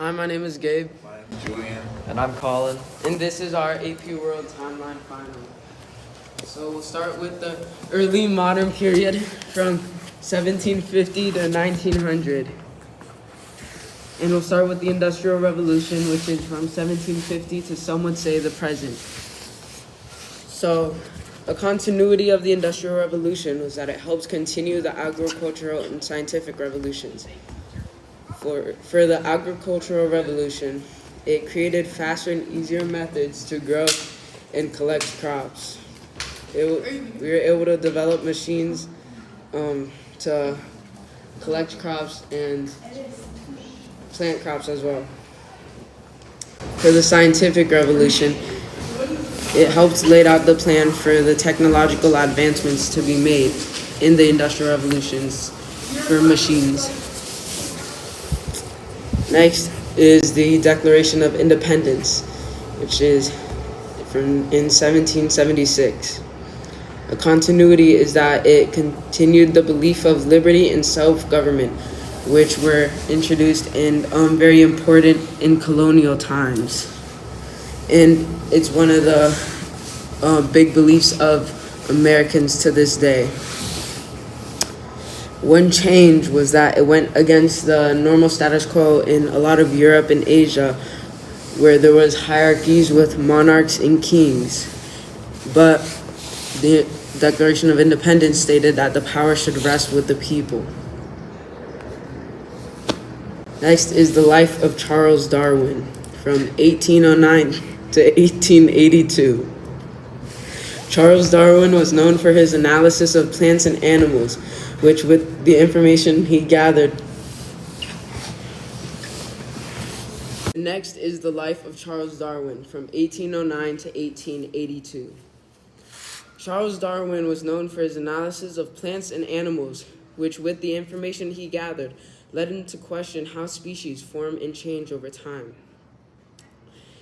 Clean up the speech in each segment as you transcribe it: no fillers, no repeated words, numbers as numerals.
Hi, my name is Gabe. I'm Julian. And I'm Collin. And this is our AP World Timeline Final. So we'll start with the early modern period from 1750 to 1900. And we'll start with the Industrial Revolution, which is from 1750 to, some would say, the present. So a continuity of the Industrial Revolution was that it helps continue the agricultural and scientific revolutions. For the agricultural revolution, it created faster and easier methods to grow and collect crops. We were able to develop machines to collect crops and plant crops as well. For the scientific revolution, it helped lay out the plan for the technological advancements to be made in the industrial revolutions for machines. Next is the Declaration of Independence, which is in 1776. A continuity is that it continued the belief of liberty and self-government, which were introduced and very important in colonial times. And it's one of the big beliefs of Americans to this day. One change was that it went against the normal status quo in a lot of Europe and Asia, where there was hierarchies with monarchs and kings. But the Declaration of Independence stated that the power should rest with the people. Next is the life of Charles Darwin from 1809 to 1882. Charles Darwin was known for his analysis of plants and animals, which with the information he gathered. Next is the life of Charles Darwin from 1809 to 1882. Charles Darwin was known for his analysis of plants and animals, which with the information he gathered led him to question how species form and change over time.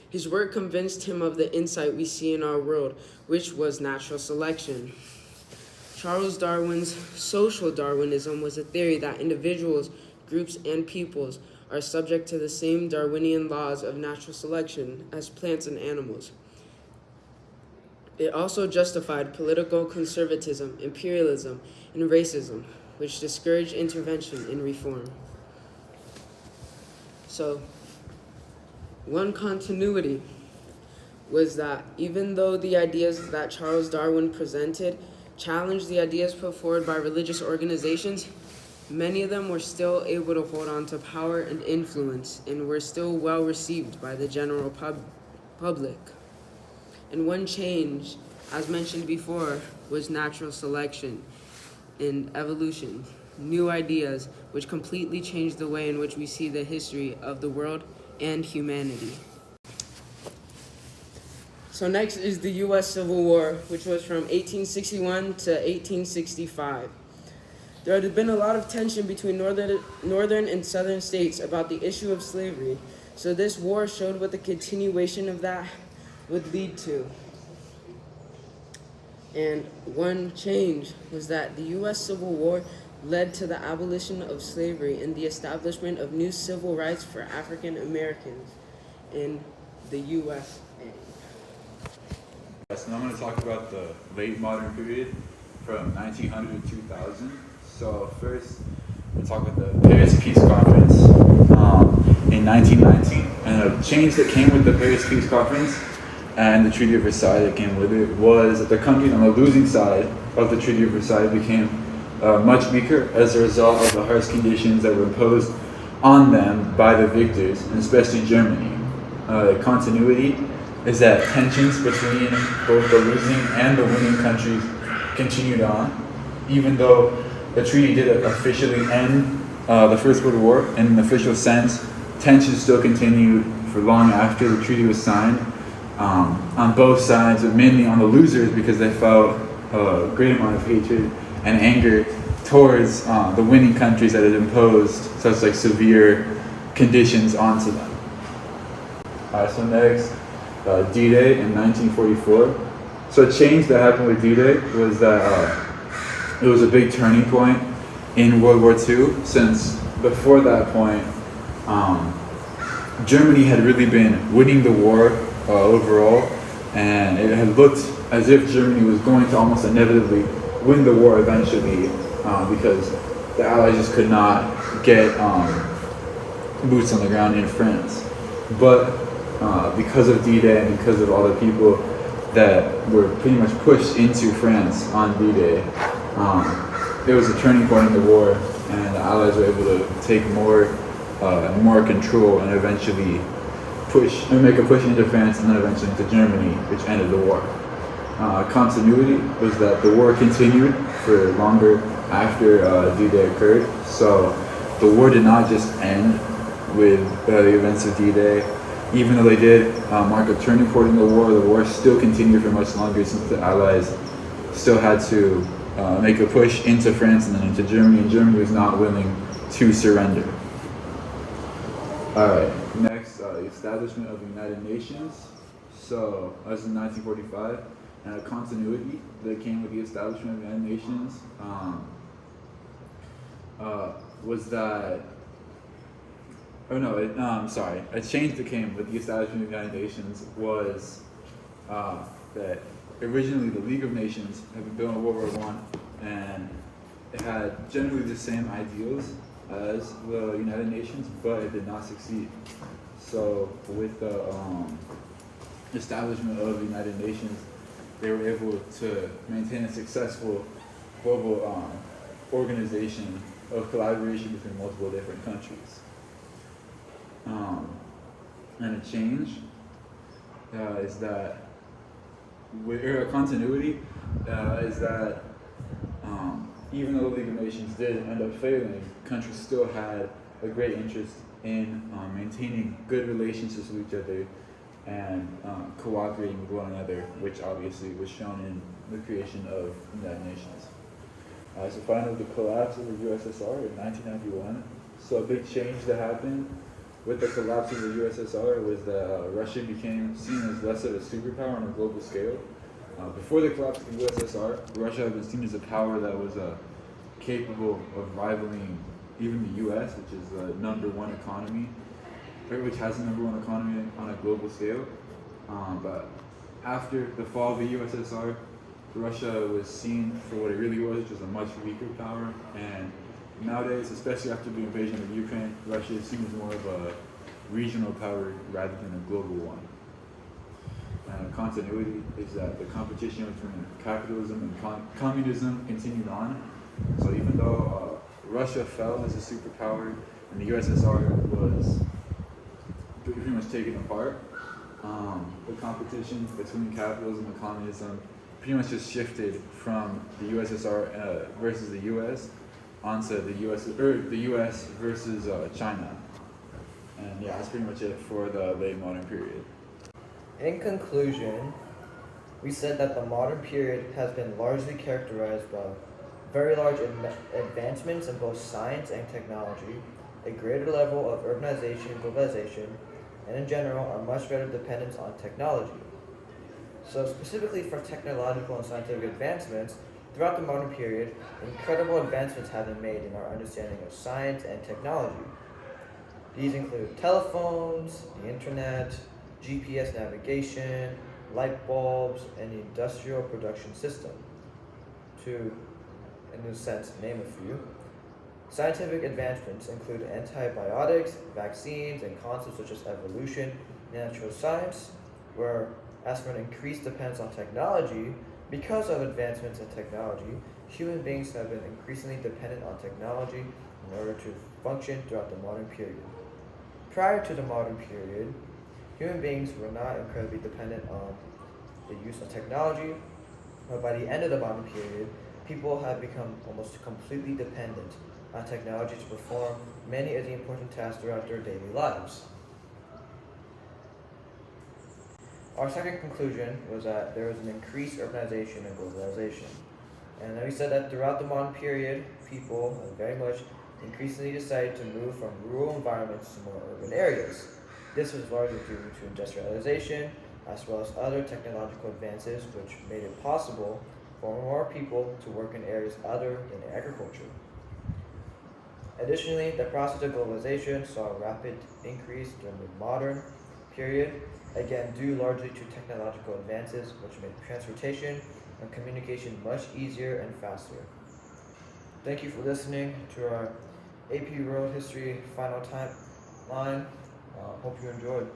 His work convinced him of the insight we see in our world, which was natural selection. Charles Darwin's social Darwinism was a theory that individuals, groups, and peoples are subject to the same Darwinian laws of natural selection as plants and animals. It also justified political conservatism, imperialism, and racism, which discouraged intervention and reform. So, one continuity was that even though the ideas that Charles Darwin presented challenged the ideas put forward by religious organizations, many of them were still able to hold on to power and influence and were still well received by the general public. And one change, as mentioned before, was natural selection and evolution, new ideas which completely changed the way in which we see the history of the world and humanity. So next is the U.S. Civil War, which was from 1861 to 1865. There had been a lot of tension between northern and southern states about the issue of slavery, so this war showed what the continuation of that would lead to. And one change was that the U.S. Civil War led to the abolition of slavery and the establishment of new civil rights for African Americans in the U.S. So now I'm going to talk about the late modern period from 1900 to 2000. So first, we'll talk about the Paris Peace Conference in 1919. And a change that came with the Paris Peace Conference and the Treaty of Versailles that came with it was that the countries on the losing side of the Treaty of Versailles became much weaker as a result of the harsh conditions that were imposed on them by the victors, and especially Germany. Continuity is that tensions between both the losing and the winning countries continued on, even though the treaty did officially end the First World War. In an official sense, tensions still continued for long after the treaty was signed on both sides, but mainly on the losers because they felt a great amount of hatred and anger towards the winning countries that had imposed such like severe conditions onto them. So next, D-Day in 1944. So a change that happened with D-Day was that it was a big turning point in World War II, since before that point, Germany had really been winning the war overall, and it had looked as if Germany was going to almost inevitably win the war eventually, because the Allies just could not get boots on the ground in France. But because of D-Day and because of all the people that were pretty much pushed into France on D-Day, it was a turning point in the war, and the Allies were able to take more control and eventually make a push into France and then eventually into Germany, which ended the war. Continuity was that the war continued for longer after D-Day occurred, so the war did not just end with the events of D-Day. Even though they did mark a turning point in the war still continued for much longer, since the Allies still had to make a push into France and then into Germany, and Germany was not willing to surrender. Alright, next, the establishment of the United Nations. So, that was in 1945, and a continuity that came with the establishment of the United Nations was that, a change that came with the establishment of the United Nations was that originally the League of Nations had been built in World War I, and it had generally the same ideals as the United Nations, but it did not succeed. So with the establishment of the United Nations, they were able to maintain a successful global organization of collaboration between multiple different countries. And a change is that, or a continuity is that even though the League of Nations did end up failing, countries still had a great interest in maintaining good relationships with each other and cooperating with one another, which obviously was shown in the creation of the United Nations. So finally, the collapse of the USSR in 1991. So a big change that happened with the collapse of the USSR was that Russia became seen as less of a superpower on a global scale. Before the collapse of the USSR, Russia had been seen as a power that was capable of rivaling even the US, which is the number one economy, or which has the number one economy on a global scale. But after the fall of the USSR, Russia was seen for what it really was, which was a much weaker power. And nowadays, especially after the invasion of Ukraine, Russia is seen as more of a regional power rather than a global one. And continuity is that the competition between capitalism and communism continued on. So even though Russia fell as a superpower and the USSR was pretty much taken apart, the competition between capitalism and communism pretty much just shifted from the USSR versus the US onto the US versus China. And yeah, that's pretty much it for the late modern period. In conclusion, we said that the modern period has been largely characterized by very large advancements in both science and technology, a greater level of urbanization and globalization, and in general, a much greater dependence on technology. So specifically for technological and scientific advancements, throughout the modern period, incredible advancements have been made in our understanding of science and technology. These include telephones, the internet, GPS navigation, light bulbs, and the industrial production system, to, in a sense, name a few. Scientific advancements include antibiotics, vaccines, and concepts such as evolution and natural science, where, as for an increased dependence on technology, because of advancements in technology, human beings have been increasingly dependent on technology in order to function throughout the modern period. Prior to the modern period, human beings were not incredibly dependent on the use of technology, but by the end of the modern period, people have become almost completely dependent on technology to perform many of the important tasks throughout their daily lives. Our second conclusion was that there was an increased urbanization and globalization. And then we said that throughout the modern period, people have very much increasingly decided to move from rural environments to more urban areas. This was largely due to industrialization, as well as other technological advances which made it possible for more people to work in areas other than agriculture. Additionally, the process of globalization saw a rapid increase during the modern period, again due largely to technological advances which made transportation and communication much easier and faster. Thank you for listening to our AP World History final timeline. Hope you enjoyed.